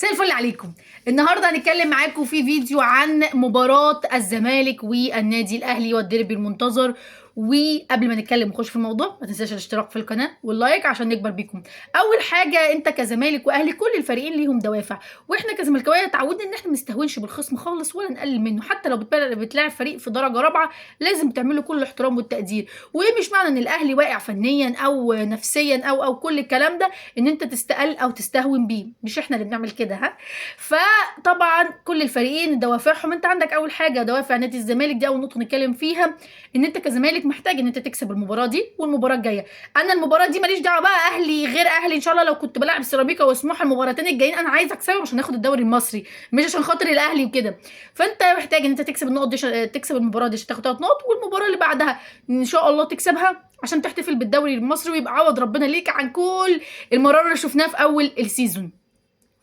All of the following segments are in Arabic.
مساء الفل عليكم. النهارده هنتكلم معاكم في فيديو عن مباراة الزمالك والنادي الاهلي والديربي المنتظر. وقبل ما نتكلم ونخش في الموضوع ما تنساش الاشتراك في القناه واللايك عشان نكبر بيكم. اول حاجه، انت كزمالك واهلي كل الفريقين ليهم دوافع، واحنا كزملكاويه اتعودنا ان احنا ما نستهونش بالخصم خالص ولا نقلل منه، حتى لو بتلاعب فريق في درجه رابعه لازم تعمل له كل الاحترام والتقدير. ومش معنى ان الاهلي واقع فنيا او نفسيا او كل الكلام ده ان انت تستقل او تستهون بيه، مش احنا اللي بنعمل كده ها. فطبعا كل الفريقين دوافعهم، انت عندك اول حاجه دوافع نادي الزمالك، دي اول نقطه نتكلم فيها، ان انت كزمالك محتاج ان انت تكسب المباراه دي والمباراه الجايه. انا المباراه دي ماليش دعوه بقى اهلي غير اهلي، ان شاء الله لو كنت بلعب سيراميكا وسموحه المباراتين الجايين انا عايز اكسبهم عشان ناخد الدوري المصري، مش عشان خاطر الاهلي وكده. فانت محتاج ان انت تكسب النقط دي، تكسب المباراه دي عشان تاخد 3 نقط، والمباراه اللي بعدها ان شاء الله تكسبها عشان تحتفل بالدوري المصري ويبقى عوض ربنا ليك عن كل المرار اللي شفناه في اول السيزون.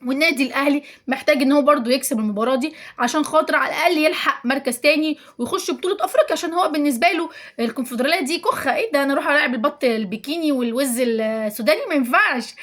والنادي الاهلي محتاج ان هو برضو يكسب المباراه دي عشان خاطر على الاقل يلحق مركز تاني ويخش بطوله افريقيا، عشان هو بالنسبه له الكونفدراليه دي كخه، ايه ده انا اروح العب البط البيكيني والوز السوداني؟ ما ينفعش.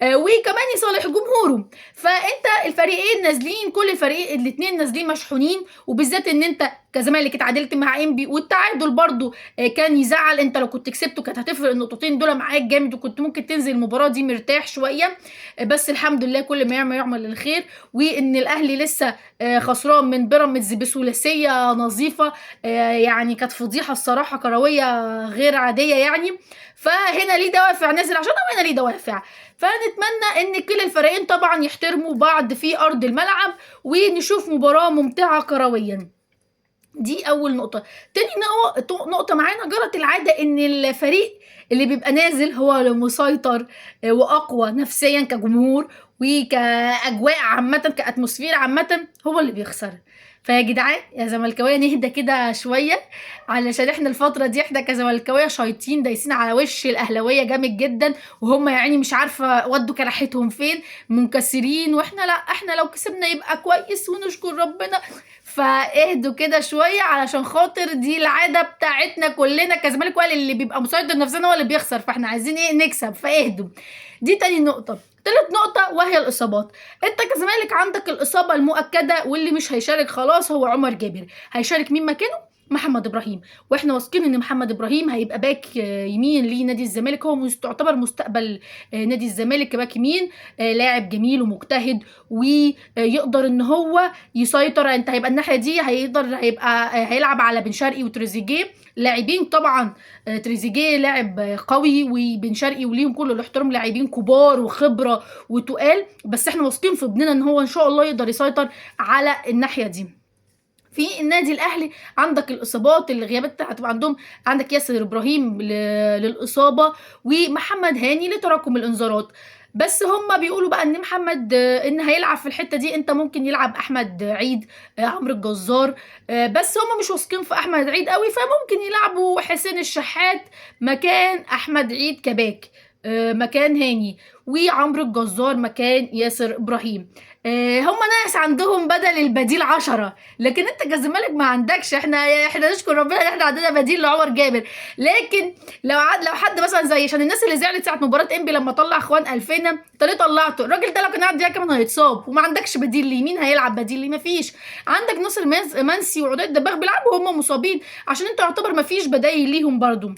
وكمان يصالح جمهوره. فانت الفريقين نازلين، كل الفريق الاثنين نازلين مشحونين، وبالذات ان انت كزمالك اتعادلت مع انبي، والتعادل برضو كان يزعل. انت لو كنت كسبته كانت هتفرق النقطتين دول معاك جامد، وكنت ممكن تنزل المباراه دي مرتاح شويه. بس الحمد لله كل ما يعمل الخير، وان الاهلي لسه خسران من بيراميدز بثلاثيه نظيفه، يعني كانت فضيحه الصراحه كرويه غير عاديه يعني. فهنا ليه دوافع نازل عشان هنا ليه دوافع. فنتمنى ان كل الفريقين طبعا يحترموا بعض في ارض الملعب ونشوف مباراه ممتعه كرويا. دي اول نقطه. تاني نقطه معانا، جرت العاده ان الفريق اللي بيبقى نازل هو المسيطر واقوى نفسيا كجمهور وكاجواء عامه كاتموسفير عامه هو اللي بيخسر. فيا جدعان يا زملكاويه نهدى كده شويه، علشان احنا الفتره دي احنا كزملكاويه شايطين دايسين على وش الاهلاويه جامد جدا، وهم يعني مش عارفه ودوا كراحتهم فين، منكسرين. واحنا لا، احنا لو كسبنا يبقى كويس ونشكر ربنا. فاهدوا كده شويه علشان خاطر دي العاده بتاعتنا كلنا كزمالك، ولا اللي بيبقى مسيطر نفسنا هو اللي بيخسر، فاحنا عايزين ايه؟ نكسب. فاهدوا. دي تاني نقطه. تالت نقطة وهي الإصابات. أنت كزمالك عندك الإصابة المؤكدة، واللي مش هيشارك خلاص هو عمر جابر. هيشارك مين مكانه؟ محمد ابراهيم. واحنا واثقين ان محمد ابراهيم هيبقى باك يمين لنادي الزمالك، هو تعتبر مستقبل نادي الزمالك كباك يمين. لاعب جميل ومجتهد ويقدر ان هو يسيطر. انت هيبقى الناحيه دي هيلعب على بن شرقي وتريزيجيه، لاعبين طبعا. تريزيجيه لاعب قوي وبن شرقي وليهم كل الاحترام، لاعبين كبار وخبره وتقال، بس احنا واثقين في ابننا ان هو ان شاء الله يقدر يسيطر على الناحيه دي. في النادي الاهلي عندك الاصابات، الغيابات هتبقى عندهم، عندك ياسر ابراهيم للاصابه، ومحمد هاني لتراكم الانذارات. بس هم بيقولوا بقى ان محمد ان هيلعب في الحته دي، انت ممكن يلعب احمد عيد، عمرو الجزار. بس هم مش واثقين في احمد عيد قوي، فممكن يلعبوا حسين الشحات مكان احمد عيد كباك، مكان هاني، وعمرو الجزار مكان ياسر ابراهيم. هم ناس عندهم بدل البديل 10، لكن انت كزمالك ما عندكش. احنا نشكر ربنا ان احنا عندنا بديل لعمر جابر. لكن لو حد مثلا زي، عشان الناس اللي زعلت ساعه مباراه انبي لما طلع اخوان 2000، انت ليه طلعته؟ الراجل ده لو كان قاعد دقيقه كمان هيتصاب، وما عندكش بديل ليه. مين هيلعب بديل ليه؟ مفيش. عندك ناصر منسي وعدي الدباغ بيلعبوا هم مصابين، عشان انت يعتبر مفيش بدايل ليهم برضو.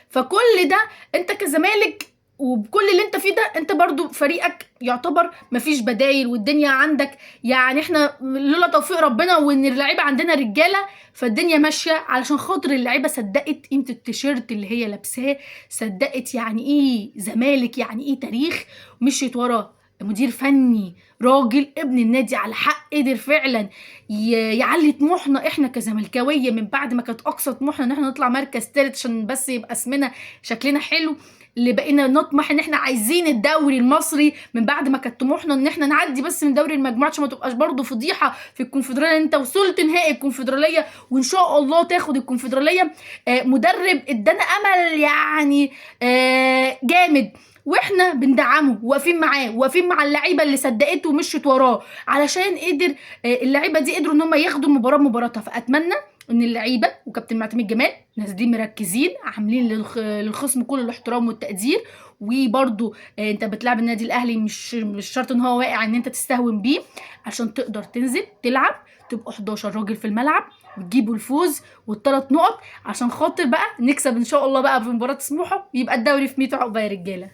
فكل ده انت كزمالك وبكل اللي انت فيه ده، انت برضو فريقك يعتبر مفيش بدايل، والدنيا عندك يعني احنا لولا توفيق ربنا وان اللعيبه عندنا رجاله فالدنيا ماشيه، علشان خاطر اللعيبه صدقت قيمه التيشيرت اللي هي لابساه، صدقت يعني ايه زمالك، يعني ايه تاريخ، مشيت ورا مدير فني راجل ابن النادي على حق، قدر فعلا يعلي طموحنا احنا كزملكاويه، من بعد ما كانت اقصى طموحنا ان احنا نطلع مركز ثالث عشان بس يبقى اسمنا شكلنا حلو، اللي بقينا نطمح ان احنا عايزين الدوري المصري، من بعد ما كانت طموحنا ان احنا نعدي بس من دوري المجموعات عشان ما تبقاش برضو فضيحه في الكونفدراليه. انت وصلت نهائي الكونفدراليه وان شاء الله تاخد الكونفدراليه. مدرب ادانا امل يعني جامد، واحنا بندعمه واقفين معاه، واقفين مع اللعيبه اللي صدقته ومشيت وراه، علشان قدر اللعيبه دي قدروا ان هم ياخدوا المباراه بمباراتها. فاتمنى ان اللعيبه وكابتن معتمد جمال نازلين مركزين، عاملين للخصم كل الاحترام والتقدير. وبرده انت بتلعب النادي الاهلي، مش شرط ان هو واقع ان انت تستهون بيه، عشان تقدر تنزل تلعب، تبقوا 11 راجل في الملعب وتجيبوا الفوز والثلاث نقط، عشان خاطر بقى نكسب ان شاء الله بقى في مباراه سموحه، يبقى الدوري في 100 عقبه يا رجاله.